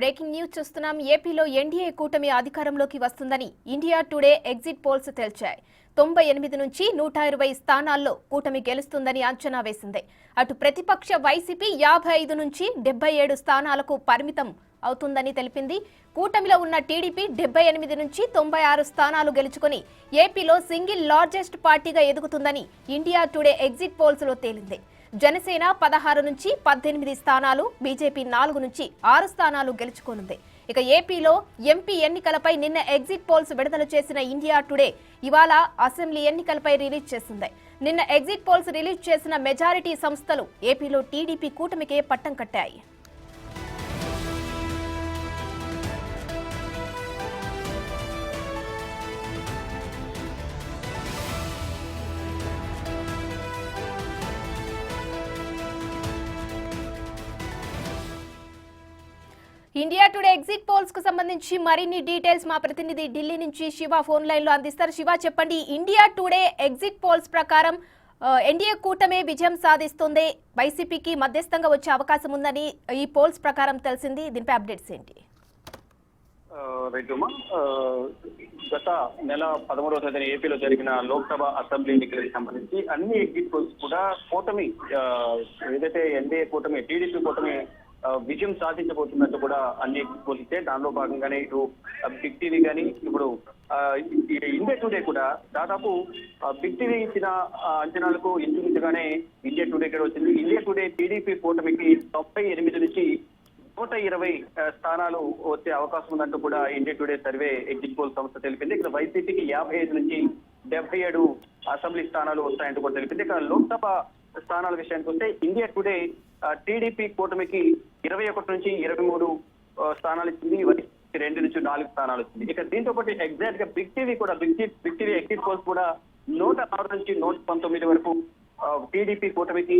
Breaking news చూస్తున్నాం. ఏపీలో NDA కూటమి అధికారంలోకి వస్తుందని ఇండియా టుడే ఎగ్జిట్ పోల్స్ తేల్చాయి. 98 నుంచి 120 స్థానాల్లో కూటమి గెలుస్తుందని అంచనా వేసింది. అటు ప్రతిపక్ష వైసీపీ 55 నుంచి 77 స్థానాలకు పరిమితం అవుతుందని తెలిపింది. కూటమిలో ఉన్న టీడీపీ 78 నుంచి 96 స్థానాలు గెలుచుకొని ఏపీలో సింగిల్ లార్జెస్ట్ పార్టీగా ఎదుగుతుందని ఇండియా టుడే ఎగ్జిట్ పోల్స్ లో తేలింది. జనసేన 16 నుంచి 18 స్థానాలు, బీజేపీ 4 నుంచి 6 స్థానాలు గెలుచుకోనుంది. ఇక ఏపీలో ఎంపీ ఎన్నికలపై నిన్న ఎగ్జిట్ పోల్స్ విడుదల చేసిన ఇండియా టుడే ఇవాళ అసెంబ్లీ ఎన్నికలపై రిలీజ్ చేసింది. నిన్న ఎగ్జిట్ పోల్స్ రిలీజ్ చేసిన మెజారిటీ సంస్థలు ఏపీలో టీడీపీ కూటమికే పట్టం కట్టాయి. ఇండియా టుడే ఎగ్జిట్ పోల్స్ కు సంబంధించి మరిన్ని డీటెయిల్స్ మా ప్రతినిధి ఢిల్లీ నుంచి శివ ఫోన్ లైన్ లో అందిస్తారు. శివ, చెప్పండి, ఇండియా టుడే ఎగ్జిట్ పోల్స్ ప్రకారం ఎన్డీఏ కూటమి విజయం సాధిస్తుంది, వైసీపీకి మధ్యస్థంగా వచ్చే అవకాశం ఉందని ఈ పోల్స్ ప్రకారం తెలిసింది. దీనిపై అప్డేట్స్ ఏంటి? రైతుమా, గత నెల 13వ తేదీన ఏపీలో జరిగిన లోక్సభ అసెంబ్లీ ఎన్నికలకు సంబంధించి అన్ని ఎగ్జిట్ పోల్స్ కూడా కూటమి ఏదైతే ఎన్డీఏ కూటమి టీడీపీ కూటమి విజయం సాధించబోతున్నట్టు కూడా అన్ని ఎగ్జిట్ పోల్స్ ఇస్తే దానిలో భాగంగానే ఇటు బిగ్ టీవీ కానీ ఇప్పుడు ఇండియా టుడే కూడా దాదాపు బిగ్ టీవీ ఇచ్చిన అంచనాలకు ఇంచుమించుగానే ఇండియా టుడే కూడా వచ్చింది. ఇండియా టుడే టీడీపీ కూటమికి 98 నుంచి 120 స్థానాలు వచ్చే అవకాశం ఉందంటూ కూడా India today survey exit poll సంస్థ తెలిపింది. ఇక్కడ వైసీపీకి 55 నుంచి 77 అసెంబ్లీ స్థానాలు వస్తాయంటూ కూడా తెలిపింది. ఇక్కడ లోక్సభ స్థానాల విషయానికి వస్తే ఇండియా టుడే టీడీపీ కూటమికి 21 నుంచి 23 స్థానాలు ఇచ్చింది, వైసీపీకి 2 నుంచి 4 స్థానాలు ఇచ్చింది. ఇక దీంతో పాటు ఎగ్జాక్ట్ గా బిగ్ టీవీ ఎగ్జిట్ పోల్స్ కూడా 106 నుంచి 119 వరకు టీడీపీ కూటమికి,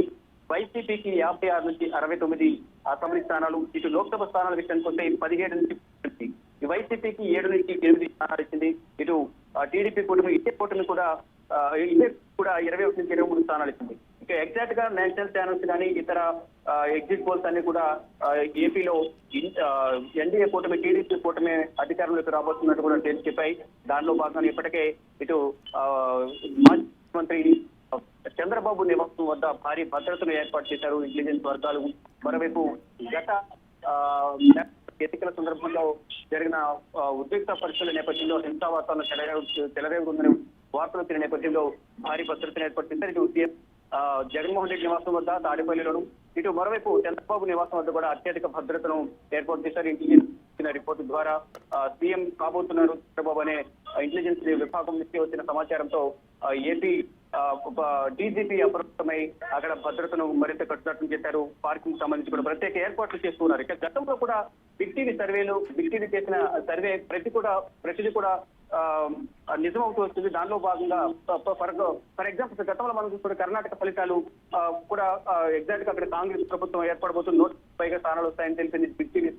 వైసీపీకి 56 నుంచి 69 అసెంబ్లీ స్థానాలు, ఇటు లోక్సభ స్థానాల విషయానికి వస్తే 17 నుంచి వైసీపీకి 7 నుంచి 8 స్థానాలు ఇచ్చింది. ఇటు టీడీపీ కూటమి ఇండియా కూటమి కూడా 21 నుంచి 23 స్థానాలు ఇచ్చింది. ఇక ఎగ్జాక్ట్ గా నేషనల్ ఛానల్స్ కానీ ఇతర ఎగ్జిట్ పోల్స్ అన్ని కూడా ఏపీలో ఎన్డీఏ కూటమి టీడీపీ కూటమి అధికారంలోకి రాబోతున్నట్టు కూడా తేల్చి చెప్పాయి. దానిలో భాగంగా ఇప్పటికే ఇటు మాజీ ముఖ్యమంత్రి చంద్రబాబు నివాసం వద్ద భారీ భద్రతను ఏర్పాటు చేశారు ఇంటెలిజెన్స్ వర్గాలు. మరోవైపు గత ఎన్నికల సందర్భంలో జరిగిన ఉద్రిక్త పరిస్థితుల నేపథ్యంలో హింసా వాతావరణం చెలరేగుతుందని వార్తలు వచ్చిన నేపథ్యంలో భారీ భద్రతను ఏర్పాటు చేశారు. ఇటు సీఎం జగన్మోహన్ రెడ్డి నివాసం వద్ద తాడేపల్లిలోను, ఇటు మరోవైపు చంద్రబాబు నివాసం వద్ద కూడా అత్యధిక భద్రతను ఏర్పాటు చేశారు. ఇంటెలిజెన్స్ రిపోర్టు ద్వారా సీఎం కాబోతున్నారు చంద్రబాబు అనే ఇంటెలిజెన్స్ విభాగం నుంచి వచ్చిన సమాచారంతో ఏపీ డీజీపీ అప్రమత్తమై అక్కడ భద్రతను మరింత కట్టుదిట్టం చేశారు. పార్కింగ్ సంబంధించి కూడా ప్రత్యేక ఏర్పాట్లు చేస్తున్నారు. ఇక గతంలో కూడా బిగ్ టీవీ చేసిన సర్వే ప్రతిదీ కూడా నిజమవుతూ వస్తుంది. దానిలో భాగంగా ఫర్ ఎగ్జాంపుల్ గతంలో మనం చూసుకుంటే కర్ణాటక ఫలితాలు కూడా ఎగ్జాక్ట్ గా అక్కడ కాంగ్రెస్ ప్రభుత్వం ఏర్పడబోతుంది, 100 పైగా స్థానాలు వస్తాయని తెలిపింది బిగ్ టీవీ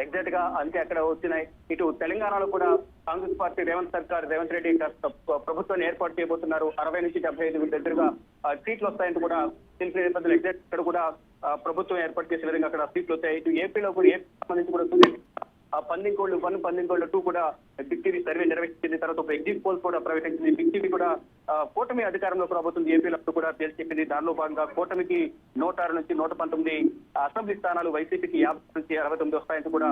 ఎగ్జాక్ట్ గా. అంతే అక్కడ వచ్చినాయి. ఇటు తెలంగాణలో కూడా కాంగ్రెస్ పార్టీ రేవంత్ రెడ్డి ప్రభుత్వాన్ని ఏర్పాటు చేయబోతున్నారు. 60 నుంచి 75 దగ్గరగా సీట్లు వస్తాయంటూ కూడా తెలిసిన నేపథ్యంలో ఎగ్జాక్ట్ ఇక్కడ కూడా ప్రభుత్వం ఏర్పాటు చేసే విధంగా అక్కడ సీట్లు వస్తాయి. ఇటు ఏపీలో కూడా సంబంధించి కూడా పందింకోళ్ళు 1, పందింకోళ్ళు 2 కూడా బిగ్ టీవీ సర్వే నిర్వహించింది. తర్వాత ఒక ఎగ్జిట్ పోల్స్ కూడా ప్రకటించింది. బిగ్ టీవీ కూడా కూటమి అధికారంలోకి రాబోతుంది ఏపీలో కూడా తేల్చి చెప్పింది. దానిలో భాగంగా కూటమికి 106 నుంచి 119 అసెంబ్లీ స్థానాలు, వైసీపీకి 50 నుంచి 69 వస్తాయంటూ కూడా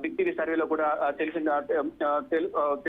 బిగ్ టీవీ సర్వేలో కూడా తెలిసింది.